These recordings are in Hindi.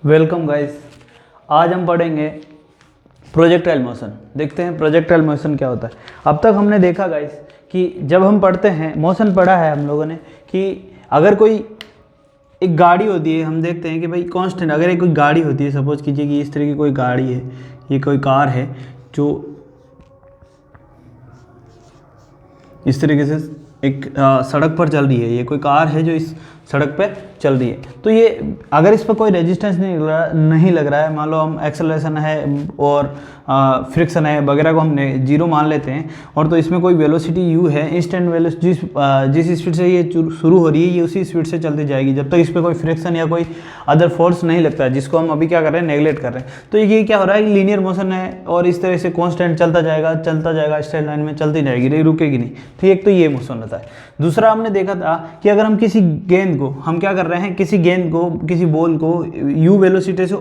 Welcome guys. आज हम पढ़ेंगे प्रोजेक्टाइल मोशन। देखते हैं प्रोजेक्टाइल मोशन क्या होता है। अब तक हमने देखा गाइस कि जब हम पढ़ते हैं मोशन पढ़ा है हम लोगों ने कि अगर कोई एक गाड़ी होती है, हम देखते हैं कि भाई कांस्टेंट, अगर एक कोई गाड़ी होती है, सपोज कीजिए कि इस तरह की कोई गाड़ी है, ये कोई कार है जो इस तरीके से एक सड़क पर चल रही है, ये कोई कार है जो इस सड़क पे चल रही है। तो ये अगर इस पर कोई रेजिस्टेंस नहीं लग रहा है, मान लो हम एक्सेलरेशन है और फ्रिक्शन है वगैरह को हमने जीरो मान लेते हैं, और तो इसमें कोई वेलोसिटी u है, इंस्टेंट वेलोसिटी जिस स्पीड से ये शुरू हो रही है ये उसी स्पीड से चलती जाएगी जब तक इस पर कोई फ्रिक्शन या कोई अदर फोर्स नहीं लगता है, जिसको हम अभी क्या कर रहे हैं, नेगलेक्ट कर रहे हैं। तो ये क्या हो रहा है, लीनियर मोशन है और इस तरह से कॉन्स्टेंट चलता जाएगा स्ट्रेट लाइन में चलती जाएगी, रुकेगी नहीं। तो एक तो ये मोशन होता है। दूसरा हमने देखा था कि अगर हम किसी गेंद को, हम क्या कर रहे हैं, किसी गेंद को, किसी बॉल को u वेलोसिटी से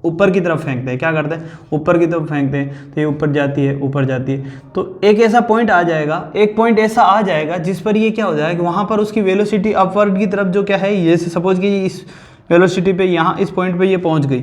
ऊपर की तरफ फेंकते हैं, क्या करते हैं, ऊपर की तरफ फेंकते हैं, तो ये ऊपर जाती है। तो एक ऐसा पॉइंट आ जाएगा, एक पॉइंट ऐसा आ जाएगा जिस पर ये क्या हो जाएगा कि वहाँ पर उसकी वेलोसिटी अपवर्ड की तरफ जो क्या है, ये सपोज कि इस वेलोसिटी पे यहाँ इस पॉइंट पे ये पहुँच गई,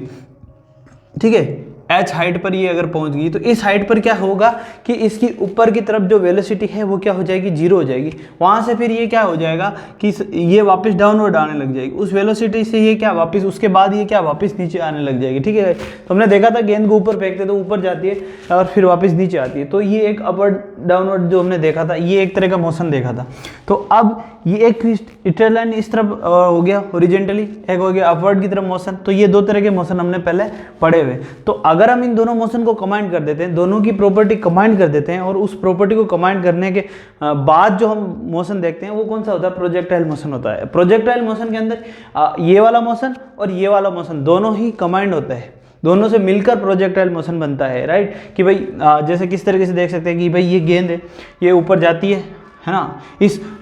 ठीक है, h हाइट पर ये अगर पहुंच गई तो इस हाइट पर क्या होगा कि इसकी ऊपर की तरफ जो वेलोसिटी है वो क्या हो जाएगी, जीरो हो जाएगी। वहां से फिर ये क्या हो जाएगा कि ये वापस डाउनवर्ड आने लग जाएगी उस वेलोसिटी से, ये क्या वापस, उसके बाद ये क्या वापस नीचे आने लग जाएगी, ठीक है। तो हमने देखा था गेंद को ऊपर फेंकते तो ऊपर जाती है और फिर वापस नीचे आती है। तो ये एक अपवर्ड डाउनवर्ड जो हमने देखा था, ये एक तरह का मोशन देखा था। तो अब ये एक स्ट्रेट लाइन इस तरफ हो गया हॉरिजॉन्टली, एक हो गया अपवर्ड की तरफ मोशन। तो ये दो तरह के मोशन हमने पहले पढ़े हुए। तो अगर हम इन दोनों मोशन को कंबाइन कर देते हैं, दोनों की प्रॉपर्टी कंबाइन कर देते हैं, और उस प्रॉपर्टी को कंबाइन करने के बाद जो हम मोशन देखते हैं वो कौन सा होता है, प्रोजेक्टाइल मोशन होता है। प्रोजेक्टाइल मोशन के अंदर ये वाला मोशन और ये वाला मोशन दोनों ही कंबाइंड होता है, दोनों से मिलकर प्रोजेक्टाइल मोशन बनता है, राइट। कि भाई जैसे किस तरीके से देख सकते हैं कि भाई ये गेंद है, ये ऊपर जाती है ना,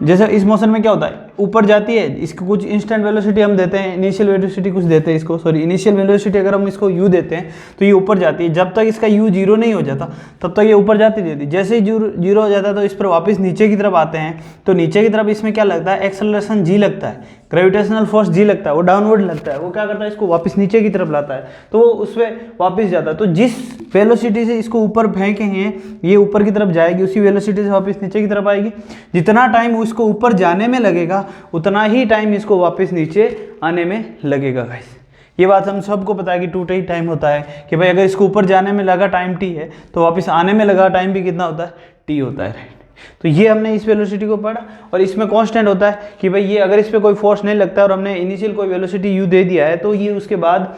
जैसे इस मोशन में क्या होता है, ऊपर जाती है, इसको कुछ इंस्टेंट वेलोसिटी हम देते हैं, इनिशियल वेलोसिटी कुछ देते हैं इसको, इनिशियल वेलोसिटी अगर हम इसको u देते हैं तो ये ऊपर जाती है। जब तक इसका u जीरो नहीं हो जाता तब तक ये ऊपर जाती रहती है। जैसे ही जीरो हो जाता है तो इस पर वापस नीचे की तरफ आते हैं, तो नीचे की तरफ इसमें क्या लगता है, एक्सेलरेशन g लगता है, ग्रेविटेशनल फोर्स g लगता है, वो डाउनवर्ड लगता है, वो क्या करता है, इसको वापस नीचे की तरफ लाता है, तो वो उस पर वापस जाता है। तो जिस वेलोसिटी से इसको ऊपर फेंके हैं ये ऊपर की तरफ जाएगी, उसी वेलोसिटी से वापस नीचे की तरफ आएगी। जितना टाइम इसको ऊपर जाने में लगेगा उतना ही टाइम इसको वापस नीचे आने में लगेगा गाइस। ये बात हम सबको पता है कि 2t ही टाइम होता है कि भाई अगर इसको ऊपर जाने में लगा टाइम t है तो वापस आने में लगा टाइम भी कितना होता है, t होता है, राइट। तो ये हमने इस वेलोसिटी को पढ़ा, और इसमें कांस्टेंट होता है कि भाई ये अगर इस पर कोई फोर्स नहीं लगता है और हमने इनिशियल कोई वेलोसिटी u दे दिया है तो ये उसके बाद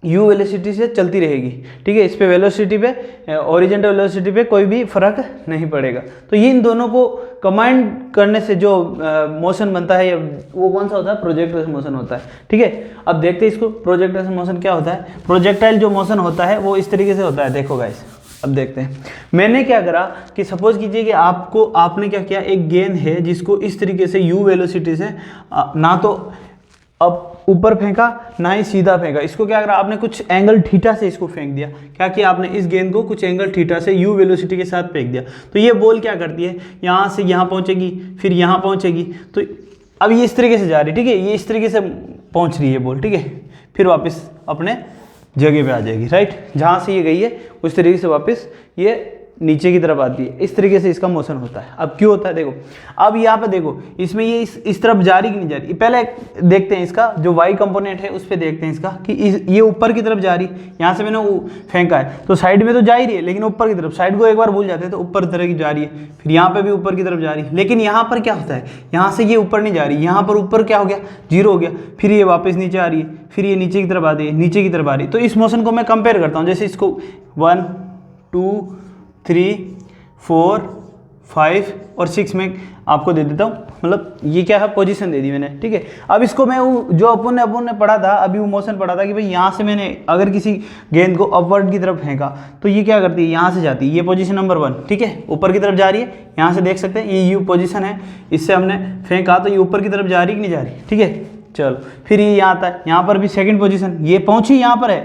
u वेलोसिटी से चलती रहेगी, ठीक है। इस पे वेलोसिटी पे, हॉरिजॉन्टल वेलोसिटी पे कोई भी फर्क नहीं पड़ेगा। तो ये इन दोनों को कंबाइन करने से जो मोशन बनता है वो कौन सा होता है, प्रोजेक्टाइल मोशन होता है, ठीक है। अब देखते हैं इसको, प्रोजेक्टाइल मोशन क्या होता है। प्रोजेक्टाइल जो मोशन होता है वो इस तरीके से होता है, देखो गाइस। अब देखते हैं, मैंने क्या करा कि सपोज कीजिए कि आपने क्या किया, एक गेंद है जिसको इस तरीके से u वेलोसिटी से ना तो अब ऊपर फेंका ना ही सीधा फेंका, इसको क्या करा आपने, कुछ एंगल थीटा से इसको फेंक दिया। क्या किया आपने, इस गेंद को कुछ एंगल थीटा से u वेलोसिटी के साथ फेंक दिया। तो ये बॉल क्या करती है, यहाँ से यहाँ पहुँचेगी, फिर यहाँ पहुँचेगी, तो अब ये इस तरीके से जा रही है, ठीक है, ये इस तरीके से पहुँच रही है बॉल, ठीक है, फिर वापस अपने जगह पे आ जाएगी, राइट। जहाँ से ये गई है उस तरीके से वापस ये नीचे की तरफ आती है। इस तरीके से इसका मोशन होता है। अब क्यों होता है, देखो अब यहाँ पे देखो, इसमें ये इस तरफ जा रही कि नहीं जा रही, पहले देखते हैं इसका जो y कंपोनेंट है उस पर देखते हैं इसका कि ये ऊपर की तरफ जा रही, यहाँ से मैंने फेंका है तो साइड में तो जा ही रही है, लेकिन ऊपर की तरफ, साइड को एक बार भूल जाते हैं तो ऊपर तरह की जा रही है, फिर यहाँ पे भी ऊपर की तरफ जा रही है। लेकिन यहाँ पर क्या होता है, यहाँ से ये ऊपर नहीं जा रही, यहाँ पर ऊपर क्या हो गया, जीरो हो गया, फिर ये वापस नीचे आ रही है, फिर ये नीचे की तरफ आती है, नीचे की तरफ आ रही है। तो इस मोशन को मैं कंपेयर करता हूँ, जैसे इसको 1 2 3 4 5 और 6 में आपको दे देता हूँ, मतलब ये क्या है, पोजीशन दे दी मैंने, ठीक है। अब इसको मैं जो अपन ने पढ़ा था, अभी वो मोशन पढ़ा था कि भाई यहाँ से मैंने अगर किसी गेंद को अपवर्ड की तरफ फेंका तो ये क्या करती है, यहाँ से जाती है, ये पोजीशन नंबर 1, ठीक है, ऊपर की तरफ जा रही है। यहाँ से देख सकते हैं ये यू पोजीशन है, इससे हमने फेंका तो ये ऊपर की तरफ जा रही है कि नहीं जा रही, ठीक है। चलो फिर ये यहाँ आता है, यहाँ पर भी सेकंड पोजीशन, ये पहुँची यहाँ पर है,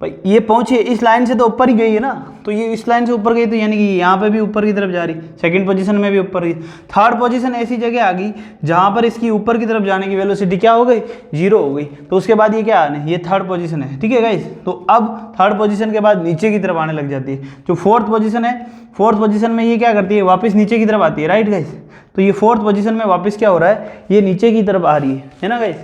भाई ये पहुंची इस लाइन से तो ऊपर ही गई है ना, तो ये इस लाइन से ऊपर गई, तो यानी कि यहाँ पे भी ऊपर की तरफ जा रही, सेकंड पोजीशन में भी ऊपर गई। थर्ड पोजीशन ऐसी जगह आ गई जहाँ पर इसकी ऊपर की तरफ जाने की वेलोसिटी क्या हो गई, 0 हो गई। तो उसके बाद ये क्या आने, ये थर्ड पोजीशन है, ठीक है गाइस। तो अब थर्ड पोजीशन के बाद नीचे की तरफ आने लग जाती है। जो फोर्थ पोजीशन है, फोर्थ पोजीशन में ये क्या करती है, वापस नीचे की तरफ आती है, राइट गाइस। तो ये फोर्थ पोजीशन में वापस क्या हो रहा है, ये नीचे की तरफ आ रही है ना गाइस,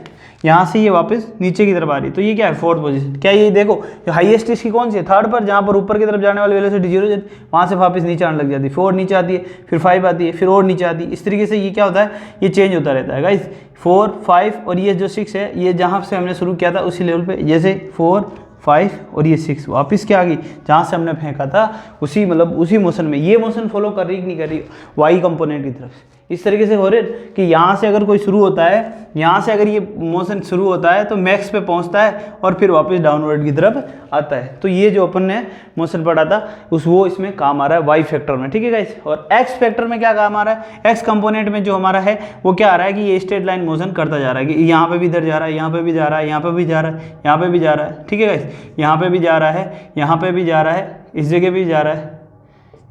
यहाँ से ये वापस नीचे की तरफ आ रही है। तो ये क्या है, फोर्थ पोजीशन। क्या ये देखो हाईएस्ट इसकी कौन सी है, थर्ड पर, जहाँ पर ऊपर की तरफ जाने वाली वेलोसिटी 0 जाती है, वहाँ से वापस नीचे आने लग जाती है। 4 नीचे आती है, फिर 5 आती है, फिर और नीचे आती है। इस तरीके से ये क्या होता है, ये चेंज होता रहता है गाइस। 4, 5 और ये जो 6 है, ये जहाँ से हमने शुरू किया था उसी लेवल पे, जैसे 4, 5 और ये 6 वापस क्या आ गई, जहाँ से हमने फेंका था उसी मतलब उसी मोशन में। ये मोशन फॉलो कर रही कि नहीं कर रही, वाई कंपोनेंट की तरफ से। इस तरीके से हो रहे कि यहाँ से अगर कोई शुरू होता है, यहाँ से अगर ये मोशन शुरू होता है तो मैक्स पे पहुँचता है और फिर वापस डाउनवर्ड की तरफ आता है। तो ये जो अपन ने मोशन पढ़ा था वो इसमें काम आ रहा है वाई फैक्टर में, ठीक है गाइस। और एक्स फैक्टर में क्या काम आ रहा है, एक्स कंपोनेंट में जो हमारा है वो क्या आ रहा है कि ये स्ट्रेट लाइन मोशन करता जा रहा है कि यहाँ पे भी इधर जा रहा है, यहाँ पे भी जा रहा है, यहाँ पे भी जा रहा है, यहाँ पे भी जा रहा है, ठीक है गाइस। यहाँ पे भी जा रहा है, यहाँ पे भी जा रहा है, इस जगह भी जा रहा है,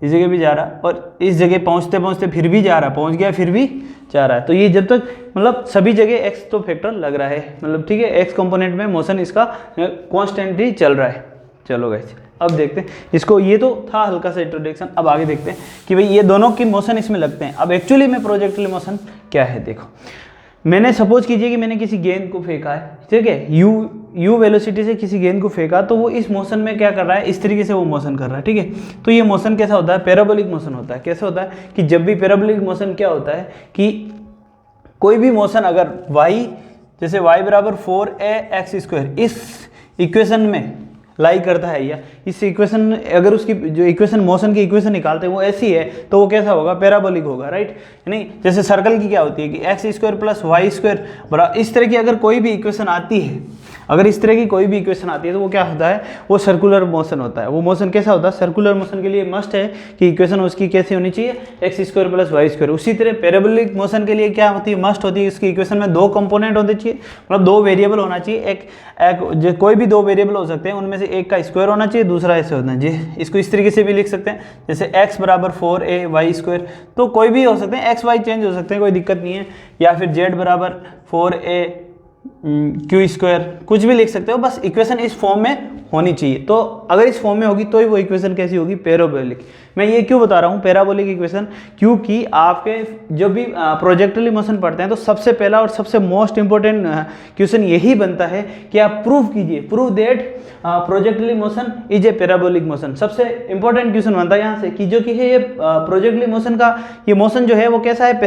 इस जगह भी जा रहा है, और इस जगह पहुँचते पहुँचते फिर भी जा रहा है, पहुँच गया फिर भी जा रहा है। तो ये जब तक मतलब सभी जगह एक्स तो फैक्टर लग रहा है, मतलब ठीक है, एक्स कंपोनेंट में मोशन इसका कॉन्स्टेंटली चल रहा है। चलो गाइस अब देखते हैं इसको, ये तो था हल्का सा इंट्रोडक्शन। अब आगे देखते हैं कि भाई ये दोनों की मोशन इसमें लगते हैं। अब एक्चुअली में प्रोजेक्टिल मोशन क्या है, देखो मैंने सपोज कीजिए कि मैंने किसी गेंद को फेंका है, ठीक है, यू वेलोसिटी से किसी गेंद को फेंका, तो वो इस मोशन में क्या कर रहा है, इस तरीके से वो मोशन कर रहा है, ठीक है। तो ये मोशन कैसा होता है, पैराबोलिक मोशन होता है। कैसे होता है कि जब भी पैराबोलिक मोशन क्या होता है कि कोई भी मोशन अगर y जैसे y बराबर 4ax², इस इक्वेशन में लाई करता है, या इस इक्वेशन अगर उसकी जो इक्वेशन मोशन की इक्वेशन निकालते हैं वो ऐसी है, तो वो कैसा होगा, पैराबोलिक होगा, राइट। यानी जैसे सर्कल की क्या होती है कि x² प्लस y² बराबर, इस तरह की अगर कोई भी इक्वेशन आती है, अगर इस तरह की कोई भी इक्वेशन आती है तो वो क्या होता है, वो सर्कुलर मोशन होता है। वो मोशन कैसा होता है, सर्कुलर मोशन के लिए मस्ट है कि इक्वेशन उसकी कैसी होनी चाहिए, x² प्लस y²। उसी तरह पैराबोलिक मोशन के लिए क्या होती है, मस्ट होती है इसकी इक्वेशन में 2 कंपोनेंट होने चाहिए, मतलब 2 वेरिएबल होना चाहिए। एक कोई भी 2 वेरिएबल हो सकते हैं, उनमें से एक का स्क्वायर होना चाहिए, दूसरा ऐसे होना चाहिए। इसको इस तरीके से भी लिख सकते हैं, जैसे x बराबर 4ay², तो कोई भी हो सकते हैं, x y चेंज हो सकते हैं, कोई दिक्कत नहीं है। या फिर z बराबर 4a² कुछ भी लिख सकते हो, बस इक्वेशन इस फॉर्म में होनी चाहिए। तो अगर इस फॉर्म में होगी तो ही वो इक्वेशन कैसी होगी, पैराबोलिक। मैं ये क्यों बता रहा हूँ पैराबोलिक इक्वेशन, क्योंकि आपके जब भी प्रोजेक्टिल मोशन पढ़ते हैं तो सबसे पहला और सबसे मोस्ट इंपॉर्टेंट क्वेश्चन यही बनता है कि आप प्रूव कीजिए, prove that projectile motion is a parabolic motion. सबसे इंपॉर्टेंट क्वेश्चन बनता है यहाँ से कि जो कि है ये प्रोजेक्टिल मोशन का ये मोशन जो है वो कैसा है,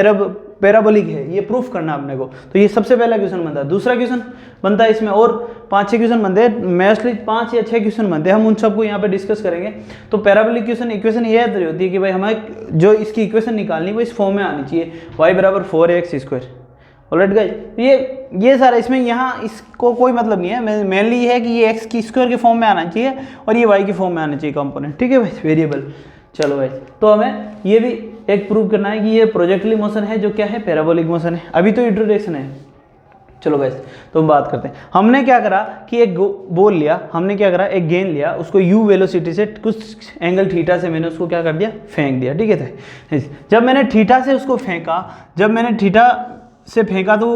पैराबोलिक है, ये प्रूफ करना अपने को। तो ये सबसे पहला क्वेश्चन बनता है। दूसरा क्वेश्चन बनता है, इसमें और 5-6 क्वेश्चन बनते हैं, मोस्टली 5 या 6 क्वेश्चन बनते हैं, हम उन सबको यहाँ पे डिस्कस करेंगे। तो पैराबोलिक इक्वेशन ये होती है कि भाई हमें जो इसकी इक्वेशन निकालनी वो इस फॉर्म में आनी चाहिए, y बराबर 4ax²। ऑलराइट गाइस, ये सारा इसमें यहाँ इसको कोई मतलब नहीं है, मेनली ये है कि ये x की स्क्वायर के फॉर्म में आना चाहिए और ये y के फॉर्म में आना चाहिए कंपोनेंट, ठीक है भाई, वेरिएबल। चलो भाई, तो हमें ये भी एक प्रूव करना है कि ये प्रोजेक्टिल मोशन है जो क्या है, पैराबोलिक मोशन है। अभी तो इंट्रोडक्शन है। चलो गाइस, तो हम बात करते हैं। हमने क्या करा कि एक बॉल लिया, हमने क्या करा, एक गेंद लिया, उसको u वेलोसिटी से कुछ एंगल थीटा से मैंने उसको क्या कर दिया, फेंक दिया, ठीक है। जब मैंने थीटा से उसको फेंका, जब मैंने थीटा से फेंका तो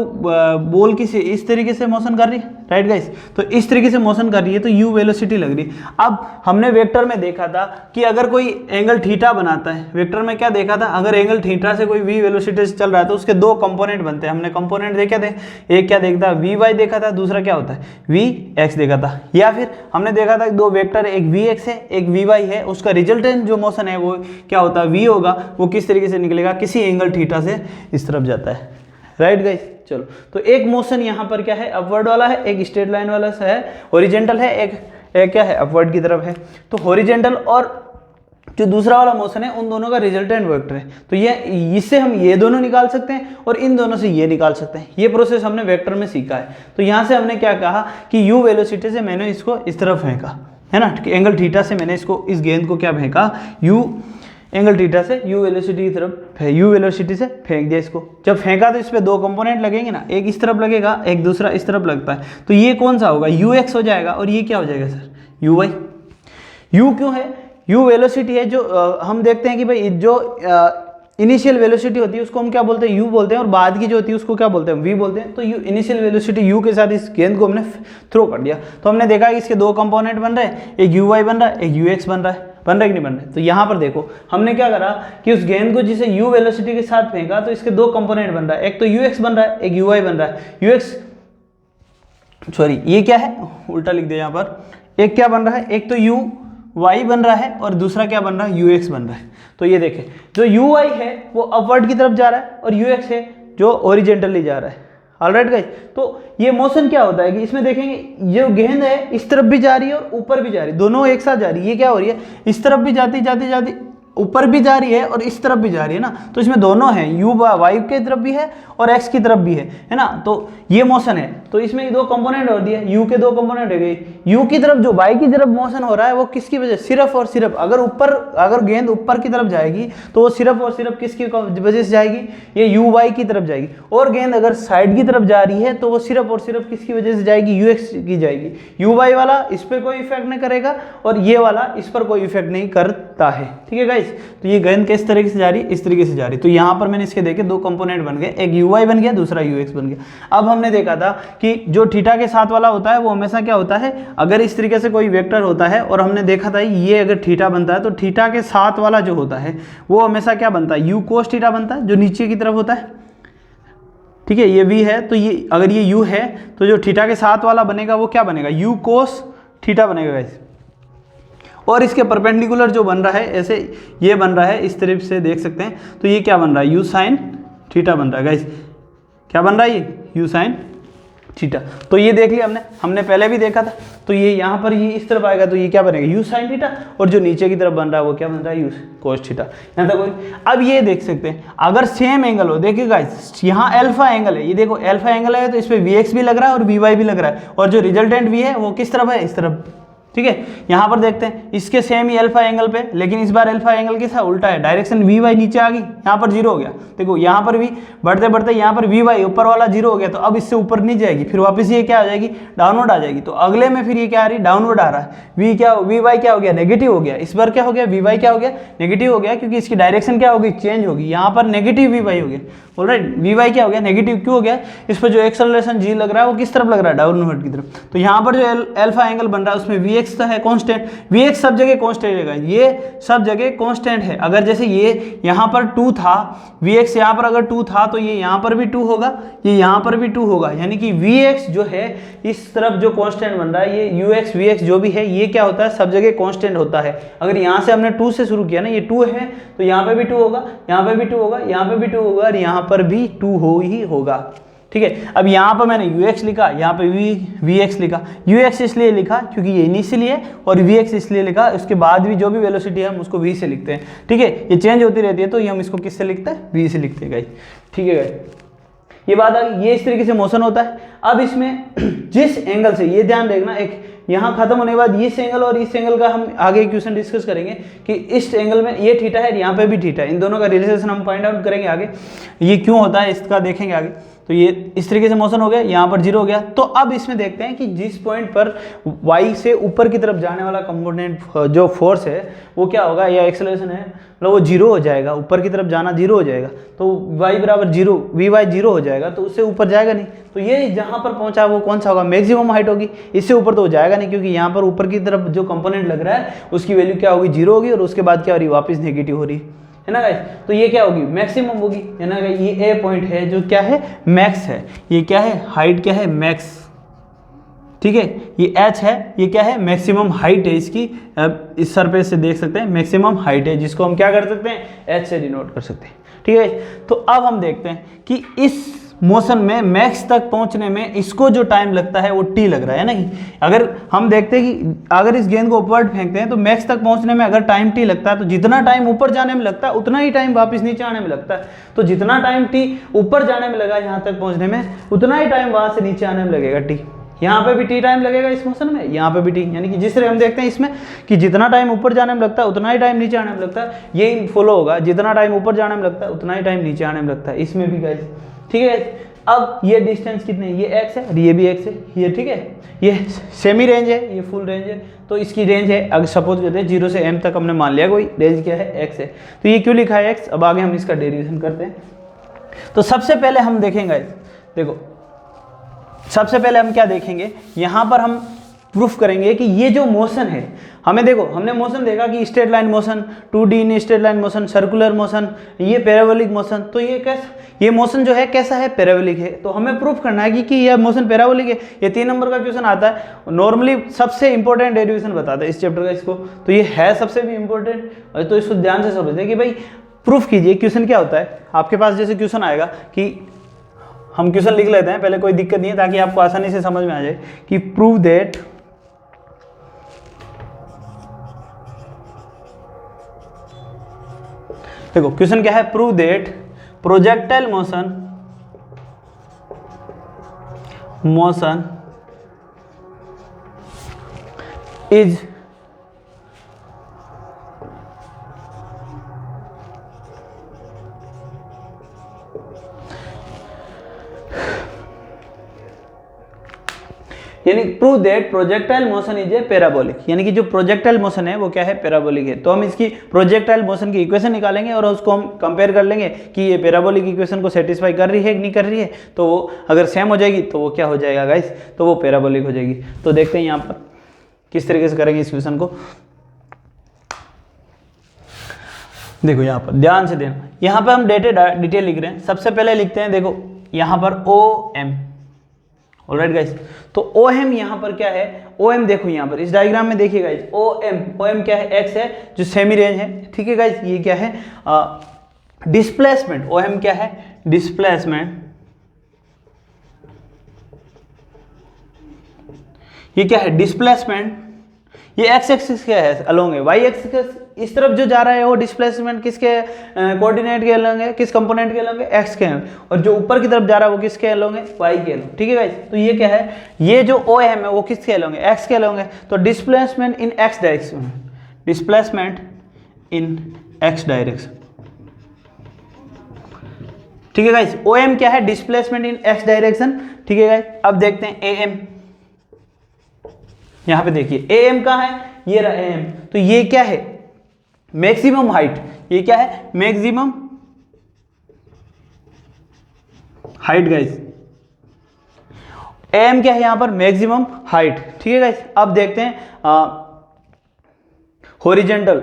बॉल की इस तरीके से मोशन कर रही है, राइट गाइस। तो इस तरीके से मोशन कर रही है तो u वेलोसिटी लग रही है। अब हमने वेक्टर में देखा था कि अगर कोई एंगल थीटा बनाता है, वेक्टर में क्या देखा था, अगर एंगल थीटा से कोई v वेलोसिटी से चल रहा है तो उसके 2 कंपोनेंट बनते हैं। हमने कंपोनेंट देखे थे, एक क्या देखता है, vy देखा था, दूसरा क्या होता है, vx देखा था। या फिर हमने देखा था 2 वेक्टर, एक vx है एक vy है, उसका रिजल्टेंट जो मोशन है वो क्या होता है, v होगा। वो किस तरीके से निकलेगा, किसी एंगल थीटा से इस तरफ जाता है, राइट गाइस। चलो, तो एक मोशन यहाँ पर क्या है, अपवर्ड वाला है, एक स्ट्रेट लाइन वाला सा है, हॉरिजेंटल है, एक क्या है, अपवर्ड की तरफ है। तो हॉरिजेंटल और जो दूसरा वाला मोशन है उन दोनों का रिजल्टेंट वेक्टर है। तो ये इससे हम ये दोनों निकाल सकते हैं और इन दोनों से ये निकाल सकते हैं। ये प्रोसेस हमने वेक्टर में सीखा है। तो यहाँ से हमने क्या कहा कि u वेलोसिटी से मैंने इसको इस तरफ फेंका, है ना, एंगल थीटा से मैंने इसको इस गेंद को क्या फेंका, u एंगल थीटा से u वेलोसिटी की तरफ, u वेलोसिटी से फेंक दिया इसको। जब फेंका तो इस पे 2 कंपोनेंट लगेंगे ना, एक इस तरफ लगेगा, एक दूसरा इस तरफ लगता है। तो ये कौन सा होगा, ux हो जाएगा और ये क्या हो जाएगा सर, यू वाई। यू क्यों है? यू वेलोसिटी है जो हम देखते हैं कि भाई जो इनिशियल वेलोसिटी होती है उसको हम क्या बोलते हैं? यू बोलते हैं, और बाद की जो होती है उसको क्या बोलते हैं? वी बोलते हैं। तो यू इनिशियल वेलोसिटी यू के साथ इस गेंद को हमने थ्रो कर दिया, तो हमने देखा कि इसके दो कंपोनेंट बन रहे हैं, एक यू वाई बन रहा है, एक यू एक्स बन रहा है। बन रहा है कि नहीं बन रहा है? तो यहाँ पर देखो हमने क्या करा कि उस गेंद को जिसे यू वेलोसिटी के साथ फेंका तो इसके दो कंपोनेंट बन रहा है, एक तो यू एक्स बन रहा है, एक यू वाई बन रहा है। यू एक्स सॉरी ये क्या है, उल्टा लिख दिया यहाँ पर, एक क्या बन रहा है, एक तो यू वाई बन रहा है और दूसरा क्या बन रहा है, यू एक्स बन रहा है। तो ये देखें जो यू वाई है वो अपवर्ड की तरफ जा रहा है और यू एक्स है जो ओरिजेंटली जा रहा है। ऑलराइट गाइस, तो ये मोशन क्या होता है कि इसमें देखेंगे जो गेंद है इस तरफ भी जा रही है और ऊपर भी जा रही है, दोनों एक साथ जा रही है। ये क्या हो रही है, इस तरफ भी जाती जाती जाती ऊपर भी जा रही है और इस तरफ भी जा रही है ना, तो इसमें दोनों हैं, यू वाई की तरफ भी है और एक्स की तरफ भी है ना। तो ये मोशन है, तो इसमें दो कंपोनेंट हो दिए, यू के दो कंपोनेंट हो गए। यू की तरफ जो वाई की तरफ मोशन हो रहा है वो किसकी वजह, सिर्फ और सिर्फ अगर गेंद ऊपर की तरफ जाएगी तो वो सिर्फ और सिर्फ किसकी वजह से जाएगी, ये यू वाई की तरफ जाएगी। और गेंद अगर साइड की तरफ जा रही है तो वो सिर्फ और सिर्फ किसकी वजह से जाएगी, यू एक्स की जाएगी। यू वाई वाला इस पर कोई इफेक्ट नहीं करेगा और ये वाला इस पर कोई इफेक्ट नहीं करता है। ठीक है गाइस, तो ये गेंद किस तरीके से जा रही है, इस तरीके से जा रही है। तो यहाँ पर मैंने इसके देखे दो कंपोनेंट बन गए, एक यू वाई बन गया, दूसरा यू एक्स बन गया। अब हमने देखा था कि जो थीटा के साथ वाला होता है वो हमेशा क्या होता है, अगर इस तरीके से कोई वेक्टर होता है और हमने देखा था ये अगर थीटा बनता है तो थीटा के साथ वाला जो होता है वो हमेशा क्या बनता है, यू कोस थीटा बनता है, जो नीचे की तरफ होता है। ठीक है, ये वी है तो ये अगर ये यू है तो जो थीटा के साथ वाला बनेगा वो क्या बनेगा, यू कोस थीटा बनेगा गाइस। और इसके परपेंडिकुलर जो बन रहा है ऐसे ये बन रहा है, इस तरफ से देख सकते हैं, तो ये क्या बन रहा है, यू साइन थीटा बन रहा है गाइस। क्या बन रहा है ये, यू साइन थीटा। तो ये देख लिया हमने पहले भी देखा था। तो ये यहाँ पर ये इस तरफ आएगा तो ये क्या बनेगा, यू साइन थीटा, और जो नीचे की तरफ बन रहा है वो क्या बन रहा है, यू कोस थीटा। यहाँ तक कोई, अब ये देख सकते हैं अगर सेम एंगल हो, देखिए गाइस यहाँ अल्फा एंगल है, ये देखो अल्फा एंगल है तो इस पर वी एक्स भी लग रहा है और वी वाई भी लग रहा है, और जो रिजल्टेंट वी है वो किस तरफ है, इस तरफ। ठीक है, यहाँ पर देखते हैं इसके सेम ही अल्फा एंगल पे, लेकिन इस बार अल्फा एंगल के साथ उल्टा है, डायरेक्शन वी वाई नीचे आ गई, यहाँ पर जीरो हो गया। देखो यहाँ पर भी बढ़ते बढ़ते यहाँ पर वी वाई ऊपर वाला जीरो हो गया, तो अब इससे ऊपर नहीं जाएगी, फिर वापस ये क्या आ जाएगी, डाउनवर्ड आ जाएगी। तो अगले में फिर ये क्या आ रही, डाउनवर्ड आ रहा है, वी वाई क्या हो गया, नेगेटिव हो गया। इस बार क्या हो गया, वी वाई क्या हो गया, नेगेटिव हो गया, क्योंकि इसकी डायरेक्शन क्या होगी, चेंज होगी। यहाँ पर नेगेटिव वी वाई हो गया, ऑलराइट। वी वाई क्या हो गया, नेगेटिव क्यों हो गया, इस पर जो एक्सेलरेशन जी लग रहा है वो किस तरफ लग रहा है, डाउनवर्ड की तरफ। तो यहाँ पर जो अल्फा एंगल बन रहा है उसमें वी एक्स तो है कांस्टेंट, वी एक्स सब जगह कांस्टेंट है, ये सब जगह कांस्टेंट है। अगर जैसे ये यहाँ पर 2 था, वी एक्स यहाँ पर अगर 2 था तो ये यहाँ पर भी 2 होगा, ये यहाँ पर भी 2 होगा, यानी कि वी एक्स जो है इस तरफ जो कांस्टेंट बन रहा है, ये यू एक्स वी एक्स जो भी है ये क्या होता है, सब जगह कांस्टेंट होता है। अगर यहाँ से हमने 2 से शुरू किया ना, ये 2 है तो यहाँ पे भी 2 होगा, यहाँ पे भी 2 होगा, यहाँ पे भी 2 होगा और यहाँ पर भी 2 हो ही होगा। ठीक है, अब यहाँ पर मैंने यू एक्स लिखा, यहाँ पे वी एक्स लिखा। यू एक्स इसलिए लिखा क्योंकि ये इनिशियली है, और वी एक्स इसलिए लिखा, उसके बाद भी जो भी वेलोसिटी है हम उसको वी से लिखते हैं। ठीक है, ये चेंज होती रहती है तो ये हम इसको किससे लिखते हैं, वी से लिखते हैं गाइस। ठीक है गाइस, ये बात आ गई, ये इस तरीके से मोशन होता है। अब इसमें जिस एंगल से, ये ध्यान देखना, एक यहाँ खत्म होने के बाद इस एंगल और इस एंगल का हम आगे क्वेश्चन डिस्कस करेंगे कि इस एंगल में ये थीटा है, यहाँ पे भी थीटा है, इन दोनों का रिलेशन हम फाइंड आउट करेंगे आगे, ये क्यों होता है इसका देखेंगे आगे। तो ये इस तरीके से मोशन हो गया, यहाँ पर जीरो हो गया। तो अब इसमें देखते हैं कि जिस पॉइंट पर y से ऊपर की तरफ जाने वाला कंपोनेंट जो फोर्स है वो क्या होगा, या एक्सेलरेशन है, मतलब वो जीरो हो जाएगा, ऊपर की तरफ जाना जीरो हो जाएगा। तो y बराबर जीरो, वी वाई जीरो हो जाएगा, तो उससे ऊपर जाएगा नहीं। तो ये जहाँ पर पहुँचा वो कौन सा होगा, मैक्सिमम हाइट होगी, इससे ऊपर तो हो जाएगा नहीं, क्योंकि यहाँ पर ऊपर की तरफ जो कंपोनेंट लग रहा है उसकी वैल्यू क्या होगी, जीरो होगी, और उसके बाद क्या हो रही है, वापस नेगेटिव हो रही है ना गाइस। तो ये क्या होगी, मैक्सिमम होगी, है ना गाइस। ये ए पॉइंट है जो क्या है, मैक्स है। ये क्या है, हाइट क्या है, मैक्स। ठीक है, ये एच है, ये क्या है, मैक्सिमम हाइट है इसकी। इस सरफेस से देख सकते हैं मैक्सिमम हाइट है, जिसको हम क्या कर सकते हैं, एच से डिनोट कर सकते हैं। ठीक है, तो अब हम देखते हैं कि इस मोशन में मैक्स तक पहुंचने में इसको जो टाइम लगता है वो टी लग रहा है ना। कि अगर हम देखते हैं कि अगर इस गेंद को ऊपर फेंकते हैं तो मैक्स तक पहुंचने में अगर टाइम टी लगता है, तो जितना टाइम ऊपर जाने में लगता है उतना ही टाइम वापस नीचे आने में लगता है। तो जितना टाइम टी ऊपर जाने में लगा यहाँ तक पहुँचने में, उतना ही टाइम वहाँ से नीचे आने में लगेगा टी। यहाँ पे भी टी टाइम लगेगा इस मोशन में, यहाँ पे भी टी, यानी कि जिस तरह हम देखते हैं इसमें कि जितना टाइम ऊपर जाने में लगता है उतना ही टाइम नीचे आने में लगता है। यही फॉलो होगा, जितना टाइम ऊपर जाने में लगता है उतना ही टाइम नीचे आने में लगता है, इसमें भी गाइस। ठीक है, अब ये डिस्टेंस कितने है, ये x है और ये भी x है, ये ठीक है, ये सेमी रेंज है, ये फुल रेंज है, तो इसकी रेंज है, अगर सपोज करते हैं 0 से m तक हमने मान लिया कोई रेंज क्या है, x है, तो ये क्यों लिखा है x। अब आगे हम इसका डेरिवेशन करते हैं। तो सबसे पहले हम देखेंगे, देखो सबसे पहले हम क्या देखेंगे, यहाँ पर हम प्रूफ करेंगे कि ये जो मोशन है, हमें देखो हमने मोशन देखा कि straight line motion, 2D in straight line motion, circular motion, ये पैराबोलिक मोशन, तो ये कैसा, ये मोशन जो है कैसा है, पैराबोलिक है। तो हमें प्रूफ करना है कि यह मोशन पैराबोलिक है। ये 3 नंबर का क्वेश्चन आता है, नॉर्मली सबसे इंपॉर्टेंट डेरिवेशन बताता है इस चैप्टर का इसको, तो ये है सबसे भी इंपॉर्टेंट, तो इसको ध्यान से समझते कि भाई प्रूफ कीजिए। क्वेश्चन क्या होता है आपके पास, जैसे क्वेश्चन आएगा कि हम क्वेश्चन लिख लेते हैं पहले, कोई दिक्कत नहीं है, ताकि आपको आसानी से समझ में आ जाए कि प्रूव दैट देखो क्वेश्चन क्या है, prove that projectile motion is यानी prove that projectile motion is a parabolic, यानी कि जो प्रोजेक्टाइल मोशन है वो क्या है, पैराबोलिक है। तो हम इसकी प्रोजेक्टाइल मोशन की इक्वेशन निकालेंगे और उसको हम कंपेयर कर लेंगे कि ये पैराबोलिक इक्वेशन को सेटिस्फाई कर रही है कि नहीं कर रही है। तो वो अगर सेम हो जाएगी तो वो क्या हो जाएगा गाइस, तो वो पैराबोलिक हो जाएगी। तो देखते हैं यहाँ पर किस तरीके से करेंगे इस क्वेश्चन को। देखो यहाँ पर ध्यान से देना, यहाँ पर हम डिटेल लिख रहे हैं। सबसे पहले लिखते हैं, देखो यहाँ पर OM, ऑलराइट गाइस। तो OM यहाँ पर क्या है, OM देखो यहाँ पर इस डायग्राम में देखिए गाइस, OM क्या है, x है जो सेमी रेंज है, ठीक है गाइस। ये क्या है, डिस्प्लेसमेंट, OM क्या है, डिस्प्लेसमेंट, ये क्या है, डिस्प्लेसमेंट। ये x एक्सिस क्या है, अलोंग है, y एक्सिस इस तरफ जो जा रहा है वो डिस्प्लेसमेंट किसके कोऑर्डिनेट के अलोंग है, किस कंपोनेंट के अलोंग है, x के, और जो ऊपर की तरफ जा रहा है वो किसके अलोंग है, y के अलोंग, ठीक है गाइस। तो ये क्या है, ये जो OM है वो किसके अलोंग है, x के अलोंग है। तो displacement in x direction, displacement in x direction, ठीक है गाइस। OM क्या है, डिस्प्लेसमेंट इन x डायरेक्शन, ठीक है गाइस। अब देखते हैं AM, यहां पे देखिए AM कहां है, ये रहा AM। तो ये क्या है, मैक्सिमम हाइट, ये क्या है, मैक्सिमम हाइट गाइस। AM क्या है यहां पर, मैक्सिमम हाइट, ठीक है गाइस। अब देखते हैं horizontal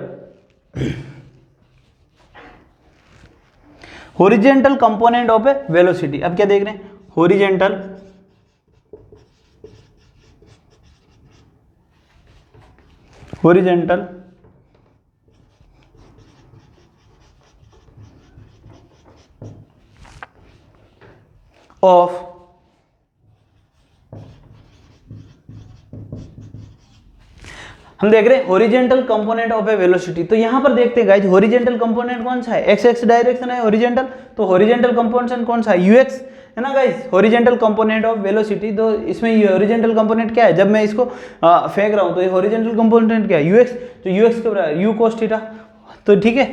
component of A velocity. अब क्या देख रहे हैं, हॉरिजेंटल ऑफ हम देख रहे हैं horizontal component of A velocity. तो यहां पर देखते हैं गाइस, हॉरिजेंटल कंपोनेंट कौन सा है, एक्स डायरेक्शन है हॉरिजेंटल, तो हॉरिजेंटल कंपोनेंट कौन सा है, ux है ना guys, horizontal component of velocity. तो इसमें ये हॉरिजेंटल कंपोनेंट क्या है, जब मैं इसको फेंक रहा हूं तो ये हॉरिजेंटल कंपोनेंट क्या है, ux, तो ux के बराबर u cos थीटा। तो ठीक है,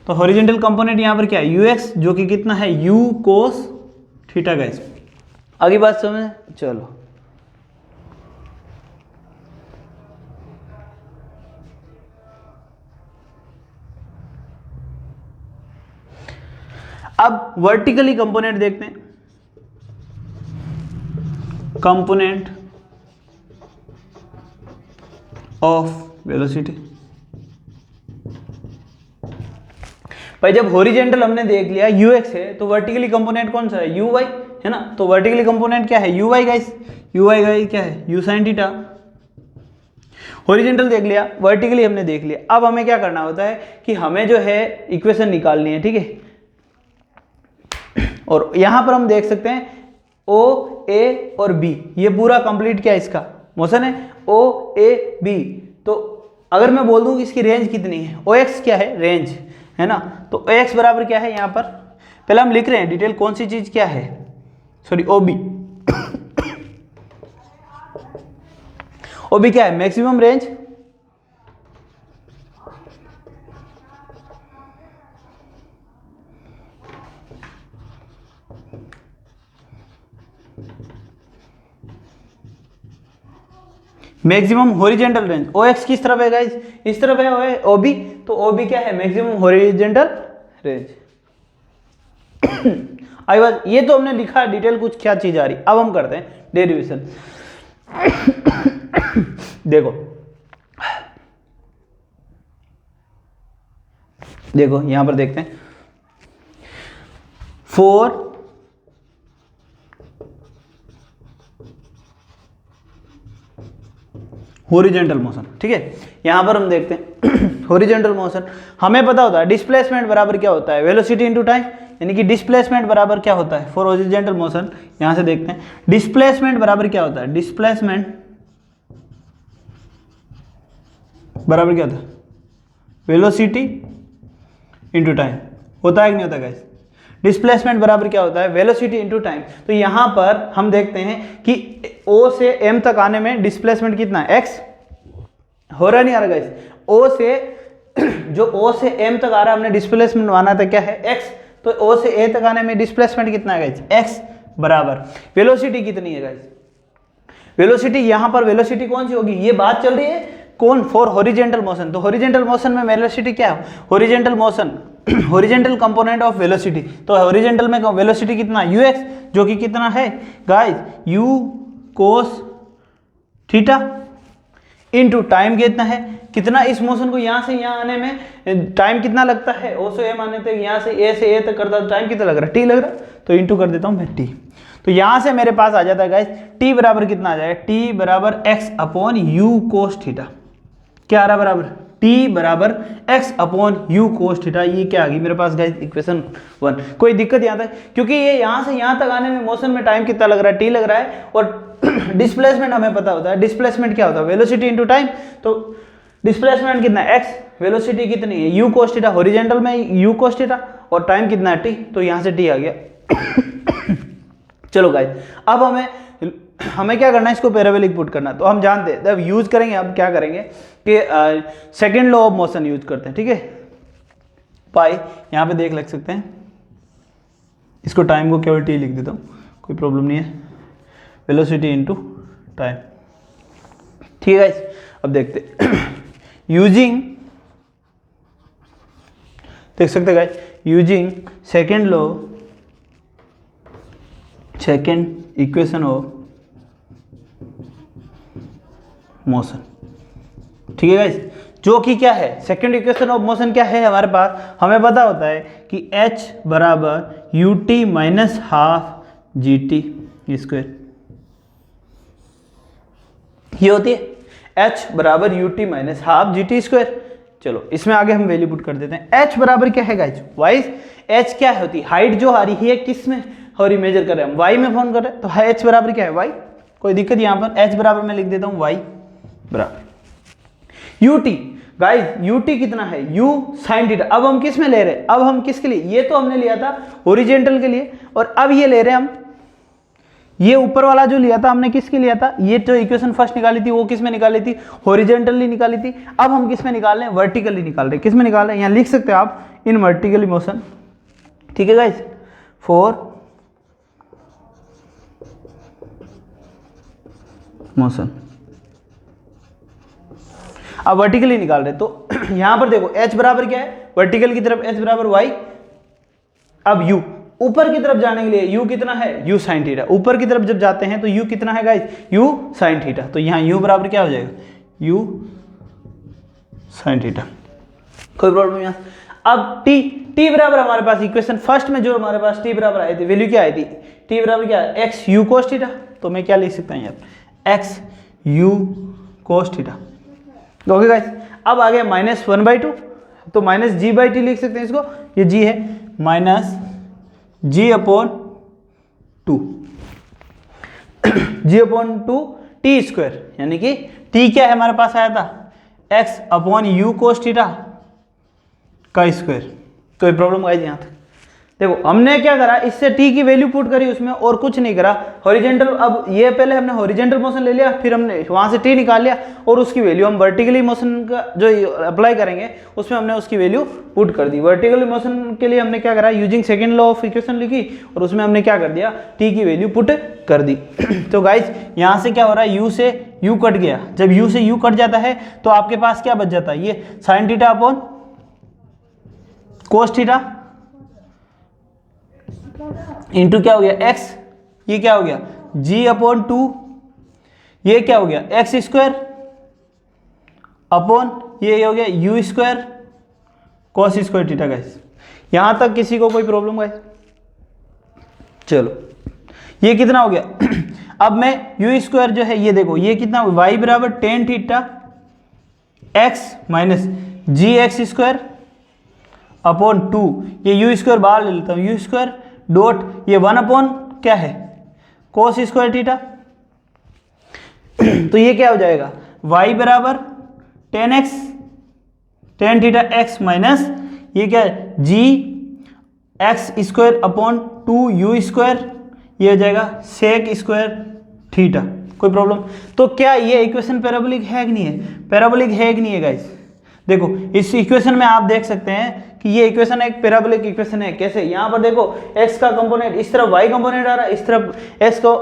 तो हॉरिजेंटल कंपोनेंट यहां पर क्या है, ux, जो कि कितना है, u cos थीटा गाइस। आगे बात समझ, चलो अब वर्टिकली कंपोनेंट देखते हैं, कंपोनेंट ऑफ वेलोसिटी। भाई जब हॉरिजेंटल हमने देख लिया ux है, तो वर्टिकली कंपोनेंट कौन सा है, uy है ना। तो वर्टिकली कंपोनेंट क्या है, uy गाइस, uy गाइस क्या है, u sin थीटा। हॉरिजेंटल देख लिया, वर्टिकली हमने देख लिया। अब हमें क्या करना होता है कि हमें जो है इक्वेशन निकालनी है, ठीक है। और यहां पर हम देख सकते हैं O A और B, ये पूरा कंप्लीट क्या इसका मोशन है, O A B। तो अगर मैं बोल दूं कि इसकी रेंज कितनी है, OX क्या है, रेंज है ना। तो OX बराबर क्या है, यहां पर पहले हम लिख रहे हैं डिटेल कौन सी चीज क्या है, सॉरी OB। OB क्या है, maximum range, maximum horizontal range, O X किस तरफ है गाइज, इस तरफ है ओ बी, तो ओ बी क्या है, मैक्सिमम हॉरिजेंटल रेंज। आई बात, ये तो हमने लिखा डिटेल कुछ क्या चीज आ रही, अब हम करते हैं डेरिवेशन। देखो यहां पर देखते हैं, फॉर हॉरिजेंटल मोशन, ठीक है, यहां पर हम देखते हैं हॉरिजेंटल मोशन, हमें पता होता है डिस्प्लेसमेंट बराबर क्या होता है, वेलोसिटी इनटू टाइम, यानी कि डिस्प्लेसमेंट बराबर क्या होता है फॉर हॉरिजेंटल मोशन। यहां से देखते हैं डिस्प्लेसमेंट बराबर क्या होता है, डिस्प्लेसमेंट बराबर क्या होता है, वेलोसिटी इनटू टाइम, होता है कि नहीं होता गाइस, डिस्प्लेसमेंट बराबर क्या होता है, वेलोसिटी इनटू टाइम। तो यहां पर हम देखते हैं कि O से M तक आने में डिस्प्लेसमेंट कितना है, x, हो रहा नहीं आ रहा गाइस, O से जो O से M तक आ रहा है, हमने डिस्प्लेसमेंट माना था क्या है, x, तो O से A तक आने में डिस्प्लेसमेंट कितना है गाइस, x बराबर वेलोसिटी कितनी है गाइस, वेलोसिटी, यहां पर वेलोसिटी कौन सी होगी, ये बात चल रही है कौन, फॉर हॉरिजेंटल मोशन, तो हॉरिजेंटल मोशन में वेलोसिटी क्या है, horizontal motion horizontal component of velocity, तो हॉरिजेंटल में वेलोसिटी कितना, ux, जो कि कितना है guys, u cos theta into time कितना है, कितना इस मोशन को यहां से यहां आने में टाइम कितना लगता है, O से M आने तक, यहां से A से A तक करता है टाइम कितना लग रहा है, t लग रहा है, तो इनटू कर देता हूं मैं t, तो यहां से मेरे पास आ जाता है गाइस t बराबर कितना आ जाएगा, t बराबर x upon u cos theta, क्या आ रहा है बराबर, t बराबर x upon u cos theta, ये क्या आ गई मेरे पास गाइस इक्वेशन 1। कोई दिक्कत यहाँ तक, क्योंकि ये यहाँ से यहाँ तक आने में मोशन में टाइम कितना लग रहा है, t लग रहा है, और डिस्प्लेसमेंट हमें पता होता है, डिस्प्लेसमेंट क्या होता है, वेलोसिटी इनटू टाइम, तो डिस्प्लेसमेंट कितना है x, वेलोसिटी कितनी है u cos थीटा, हॉरिजेंटल में u cos थीटा, और टाइम कितना है t, तो यहाँ से t आ गया। चलो गाइस, अब हमें क्या करना है, इसको पैराबोलिक पुट करना, तो हम जानते हैं अब यूज करेंगे, अब क्या करेंगे कि second law of motion use करते हैं, ठीक है, पाई यहाँ पे देख सकते हैं, इसको टाइम को केवल टी लिख देता हूँ, कोई प्रॉब्लम नहीं है, वेलोसिटी इनटू टाइम, ठीक है गाइस। अब देखते यूजिंग, देख सकते हैं guys, using second law, second equation of motion, ठीक है गाइस, जो कि क्या है, सेकेंड इक्वेशन ऑफ मोशन क्या है हमारे पास, हमें पता होता है कि h बराबर U T minus half G T square, ये होती है h बराबर U T minus half G T square. चलो इसमें आगे हम वैल्यू पुट कर देते हैं, h बराबर क्या है गाइस, वाइज, h क्या होती है, हाइट जो आ रही है किस में, और मेजर कर रहे हैं हम y में फोन कर रहे हैं, तो h बराबर क्या है y, कोई दिक्कत, यहाँ पर h बराबर मैं लिख देता हूँ y बराबर ut, गाइस ut कितना है, u sin थीटा, अब हम किस में ले रहे हैं, अब हम किसके लिए, ये तो हमने लिया था ओरिजेंटल के लिए, और अब ये ले रहे हैं हम, ये ऊपर वाला जो लिया था हमने किसके लिया था, ये जो इक्वेशन फर्स्ट निकाली थी वो किस में निकाली थी, हॉरिजेंटली निकाली थी, अब हम किस में निकाल रहे हैं, वर्टिकली निकाल रहे हैं, किस में निकाल रहे हैं, यहाँ लिख सकते हैं आप इन वर्टिकली मोशन, ठीक है गाइस, फॉर मोशन, अब वर्टिकली निकाल रहे, तो यहां पर देखो h बराबर क्या है, वर्टिकल की तरफ h बराबर y, अब u ऊपर की तरफ जाने के लिए u कितना है, u sin थीटा, ऊपर की तरफ जब जाते हैं तो u कितना है गाइस, u sin थीटा, तो यहाँ u बराबर क्या हो जाएगा, u sin थीटा, कोई प्रॉब्लम यहाँ। अब t बराबर हमारे पास इक्वेशन फर्स्ट में जो हमारे पास t बराबर आई थी, वैल्यू क्या आई थी, t बराबर क्या है, x u cos थीटा, तो मैं क्या लिख सकता हूँ यहाँ, x u cos theta, okay guys. अब आ गया -1/2, तो -g/t लिख सकते हैं इसको, ये g है, -g/2 g/2 t स्क्वायर, यानी कि t क्या है हमारे पास आया था, x/u cos थीटा का स्क्वायर, कोई प्रॉब्लम गाइस यहाँ तक, देखो हमने क्या करा, इससे टी की वैल्यू पुट करी उसमें और कुछ नहीं करा। हॉरिजेंटल, अब ये पहले हमने हॉरिजेंटल मोशन ले लिया, फिर हमने वहां से टी निकाल लिया और उसकी वैल्यू हम वर्टिकली मोशन का जो अप्लाई करेंगे उसमें हमने उसकी वैल्यू पुट कर दी। वर्टिकली मोशन के लिए हमने क्या करा, using second law of equation लिखी और उसमें हमने क्या कर दिया, टी की वैल्यू पुट कर दी। तो गाइज यहाँ से क्या हो रहा है, यू से यू कट गया। जब यू से यू कट जाता है तो आपके पास क्या बच जाता है, ये sine theta upon cos theta into क्या हो गया एक्स, ये क्या हो गया जी अपॉन 2, ये क्या हो गया एक्स स्क्वायर अपॉन ये हो गया you square cos square theta. Guys यहां तक किसी को कोई प्रॉब्लम गाइस? चलो ये कितना हो गया अब मैं यू स्क्वायर जो है ये देखो ये कितना, वाई बराबर टेन थीटा एक्स माइनस जी एक्स स्क्वायर अपॉन 2, ये यू स्क्वायर बाहर ले लेता हूँ, यू स्क्वायर डॉट ये 1 अपॉन क्या है कोस स्क्वायर थीटा। तो ये क्या हो जाएगा, y बराबर 10x tan theta x minus ये क्या है g x square upon 2 u square, ये हो जाएगा सेक स्क्वायर थीटा। कोई प्रॉब्लम? तो क्या ये इक्वेशन पैराबोलिक है कि नहीं है? पैराबोलिक है कि नहीं है गाइस? देखो इस इक्वेशन में आप देख सकते हैं कि ये इक्वेशन एक पैराबोलिक इक्वेशन है। कैसे? यहाँ पर देखो x का कंपोनेंट इस तरफ y कंपोनेंट आ रहा है, इस तरफ x को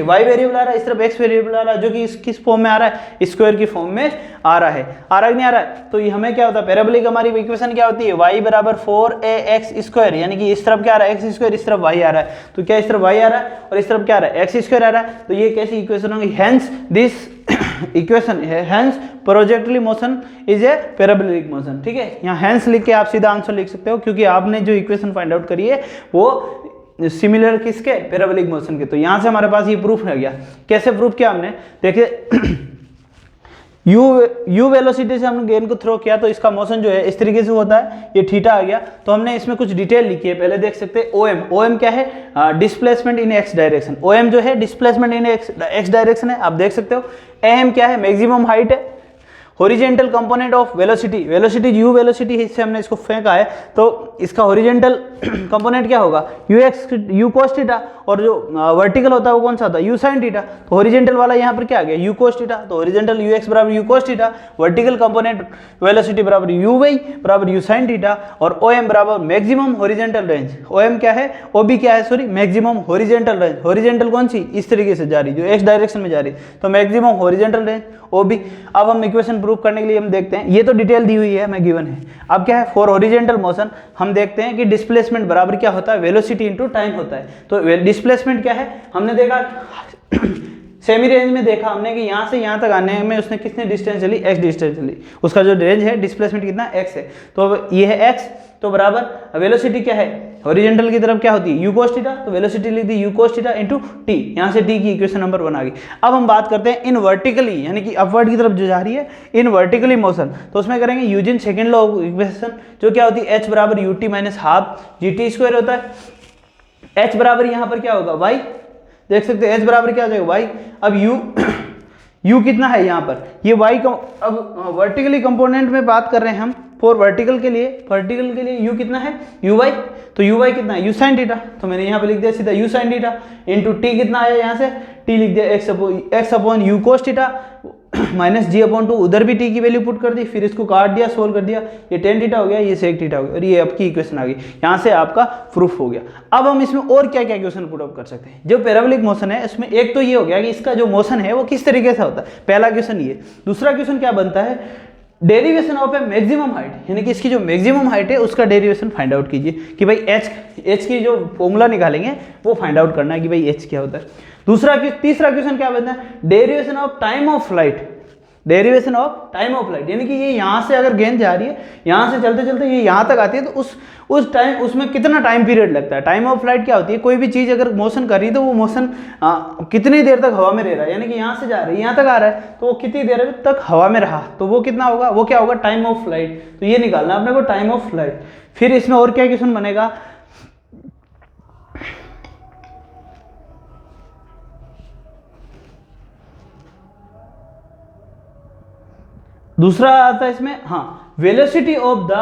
y वेरिएबल आ रहा है, इस तरफ x वेरिएबल आ रहा है, जो कि किस फॉर्म में आ रहा है, स्क्वायर की फॉर्म में आ रहा है। आ रहा है नहीं आ रहा है? तो ये हमें क्या होता है, पैराबोलिक हमारी इक्वेशन क्या होती है, y बराबर 4ax स्क्वायर, यानी कि इस तरफ क्या आ रहा है एक्स स्क्वायर, इस तरफ y आ रहा है, तो क्या इस तरफ y आ रहा है और इस तरफ क्या आ रहा है एक्स स्क्वायर आ रहा है। तो ये कैसी इक्वेशन होगी, हेंस दिस इक्वेशन है, hence projectile motion is a parabolic motion. ठीक है, यहाँ हेंस लिख के आप सीधा आंसर लिख सकते हो, क्योंकि आपने जो इक्वेशन फाइंड आउट करी है वो सिमिलर किसके, पैराबोलिक मोशन के। तो यहाँ से हमारे पास ये प्रूफ है गया। कैसे प्रूफ किया हमने, देखिए यू वेलोसिटी से हमने गेन को थ्रो किया तो इसका मोशन जो है इस तरीके से होता है, ये थीटा आ गया। तो हमने इसमें कुछ डिटेल लिखी है, पहले देख सकते हैं। ओएम क्या है, displacement in x direction. OM जो है डिस्प्लेसमेंट इन एक्स डायरेक्शन है, आप देख सकते हो। एम क्या है, मैक्सिमम हाइट है। Horizontal component of velocity, velocity you velocity इससे हमने इसको फेंका है, तो इसका हॉरिजेंटल कंपोनेंट क्या होगा, you x you cos theta, और जो वर्टिकल होता है वो कौन सा होता है, यू साइन थीटा। तो हॉरिजेंटल वाला यहाँ पर क्या आ गया, यू कोस थीटा। तो हॉरिजेंटल यू एक्स बराबर u cos theta, vertical component velocity बराबर यू वाई बराबर यू साइन थीटा, और ओ एम बराबर maximum horizontal range. O M क्या है, ओ बी क्या है, sorry maximum horizontal range. Horizontal कौन सी, इस तरीके से जा रही, जो एक्स डायरेक्शन में जा रही, तो maximum horizontal range O B. अब हम इक्वेशन प्रूव करने के लिए हम देखते हैं, ये तो डिटेल दी हुई है, मैं गिवन है। अब क्या है, फॉर हॉरिजेंटल मोशन हम देखते हैं कि डिस्प्लेसमेंट बराबर क्या होता है, वेलोसिटी इनटू टाइम होता है। तो डिस्प्लेसमेंट क्या है, हमने देखा सेमी रेंज में देखा हमने कि यहाँ से यहाँ तक आने में उसने कितने डिस्टेंस चली, x डिस्टेंस चली, उसका जो रेंज है डिस्प्लेसमेंट कितना x है। तो ये है x, तो बराबर वेलोसिटी क्या है, हॉरिजेंटल की तरफ क्या होती है, u cos थीटा, तो वेलोसिटी लिख दी u cos theta into t। यहाँ से t की इक्वेशन नंबर 1 आ गई। अब हम बात करते हैं इन वर्टिकली, यानी कि अपवर्ड की तरफ जो जा रही है, इन वर्टिकली मोशन। तो उसमें करेंगे using second law of equation, जो क्या होती है h बराबर ut minus half G T square होता है। h बराबर यहाँ पर क्या होगा, y, देख सकते हैं h बराबर क्या हो जाएगा y। अब u कितना है यहाँ पर, ये y का। अब वर्टिकली कंपोनेंट में बात कर रहे हैं हम, फॉर वर्टिकल के लिए u कितना है, uy। तो uy कितना है, u साइन थीटा। तो मैंने यहाँ पे लिख दिया सीधा u sine theta into t कितना आया, यहाँ से t लिख दिया x upon u cos theta minus g upon 2, उधर भी t की वैल्यू पुट कर दी, फिर इसको काट दिया, सोल्व कर दिया, ये टेन थीटा हो गया, ये सेक थीटा हो गया, और ये आपकी इक्वेशन आ गई। यहाँ से आपका प्रूफ हो गया। अब हम इसमें और क्या क्या इक्वेशन पुट अप कर सकते हैं। जो पैराबोलिक मोशन है इसमें एक तो ये हो गया कि इसका जो मोशन है वो किस तरीके से होता है, पहला क्वेश्चन ये। दूसरा क्वेश्चन क्या बनता है, derivation of A maximum height, यानी कि इसकी जो मैक्सिमम हाइट है उसका डेरिवेशन फाइंड आउट कीजिए कि भाई h की जो फॉर्मूला निकालेंगे वो फाइंड आउट करना है कि भाई h क्या होता है। तीसरा क्वेश्चन क्या बनता है, derivation of time of flight. Derivation of time of flight, यानी कि ये यहाँ से अगर गेंद जा रही है, यहाँ से चलते चलते ये यहाँ तक आती है, तो उस टाइम उसमें कितना टाइम पीरियड लगता है। टाइम ऑफ फ्लाइट क्या होती है, कोई भी चीज़ अगर मोशन कर रही है तो वो मोशन कितनी देर तक हवा में रह रहा है, यानी कि यहाँ से जा रही है यहाँ तक आ रहा है, तो वो कितनी देर तक हवा में रहा, तो वो कितना होगा, वो क्या होगा, टाइम ऑफ फ्लाइट। तो ये निकालना अपने को टाइम ऑफ फ्लाइट। फिर इसमें और क्या क्वेश्चन बनेगा, दूसरा आता है इसमें, हाँ, velocity of the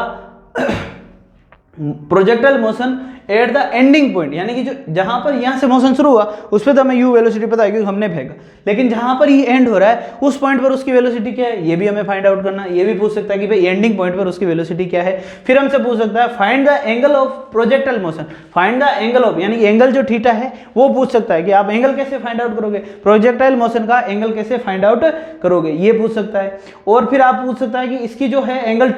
projectile motion at the ending point, यानी कि जो जहां पर यहां से मोशन शुरू हुआ उस पर तो हमें u वेलोसिटी पता है क्योंकि हमने फेंका, लेकिन जहां पर ये एंड हो रहा है उस पॉइंट पर उसकी वेलोसिटी क्या है ये भी हमें फाइंड आउट करना है। ये भी पूछ सकता है कि भाई एंडिंग पॉइंट पर उसकी वेलोसिटी क्या है। फिर हमसे पूछ सकता है find the angle of projectile motion, find the angle of, यानी एंगल जो थीटा है वो पूछ सकता है कि आप एंगल कैसे फाइंड आउट करोगे, प्रोजेक्टाइल मोशन का एंगल कैसे फाइंड आउट करोगे, ये पूछ सकता है। और फिर आप पूछ सकता है कि इसकी जो है एंगल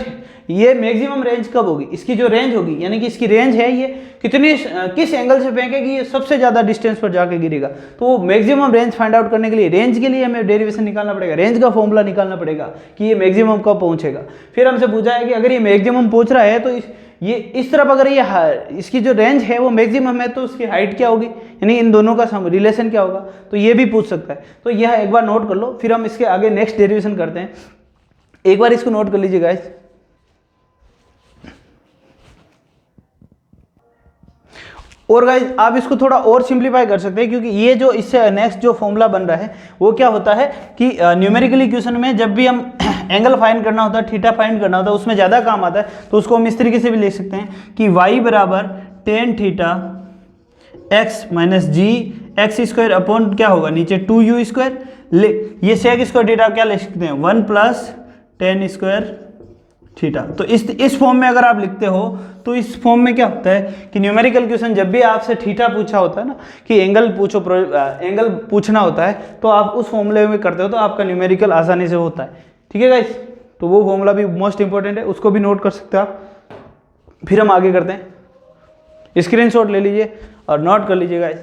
ये मैक्सिमम रेंज कब होगी, इसकी जो रेंज होगी यानी कि इसकी रेंज है ये कितनी किस एंगल से फेंकेगी ये सबसे ज्यादा डिस्टेंस पर जाके गिरेगा। तो वो मैक्सिमम रेंज फाइंड आउट करने के लिए रेंज के लिए हमें डेरिवेशन निकालना पड़ेगा, रेंज का फॉर्मूला निकालना पड़ेगा कि ये मैक्सिमम कब पहुंचेगा। फिर हमसे पूछा है कि अगर ये मैक्सिमम पहुंच रहा है तो ये इस तरफ अगर ये इसकी जो रेंज है वो मैक्सिमम है तो उसकी हाइट क्या होगी, यानी इन दोनों का रिलेशन क्या होगा, तो ये भी पूछ सकता है। तो यह एक बार नोट कर लो, फिर हम इसके आगे नेक्स्ट डेरिवेशन करते हैं। एक बार इसको नोट कर लीजिए गाइस। और गाइस आप इसको थोड़ा और सिंप्लीफाई कर सकते हैं, क्योंकि ये जो इससे नेक्स्ट जो फॉर्मूला बन रहा है वो क्या होता है कि न्यूमेरिकल इक्वेशन में जब भी हम एंगल फाइंड करना होता है, थीटा फाइंड करना होता है, उसमें ज़्यादा काम आता है। तो उसको हम इस तरीके से भी लिख सकते हैं कि y बराबर टेन थीटा एक्स माइनस जी एक्स स्क्वायर अपॉन क्या होगा नीचे 2u स्क्वायर, ये सेक स्क्वायर थीटा क्या लिख सकते हैं 1 प्लस टेन स्क्वायर थीटा। तो इस फॉर्म में अगर आप लिखते हो तो इस फॉर्म में क्या होता है कि न्यूमेरिकल क्वेश्चन जब भी आपसे थीटा पूछा होता है ना कि एंगल पूछना होता है तो आप उस फॉर्मूले में करते हो तो आपका न्यूमेरिकल आसानी से होता है। ठीक है गाइस, तो वो फॉर्मूला भी मोस्ट इंपॉर्टेंट है, उसको भी नोट कर सकते हो आप। फिर हम आगे करते हैं, स्क्रीनशॉट ले लीजिए और नोट कर लीजिए गाइस।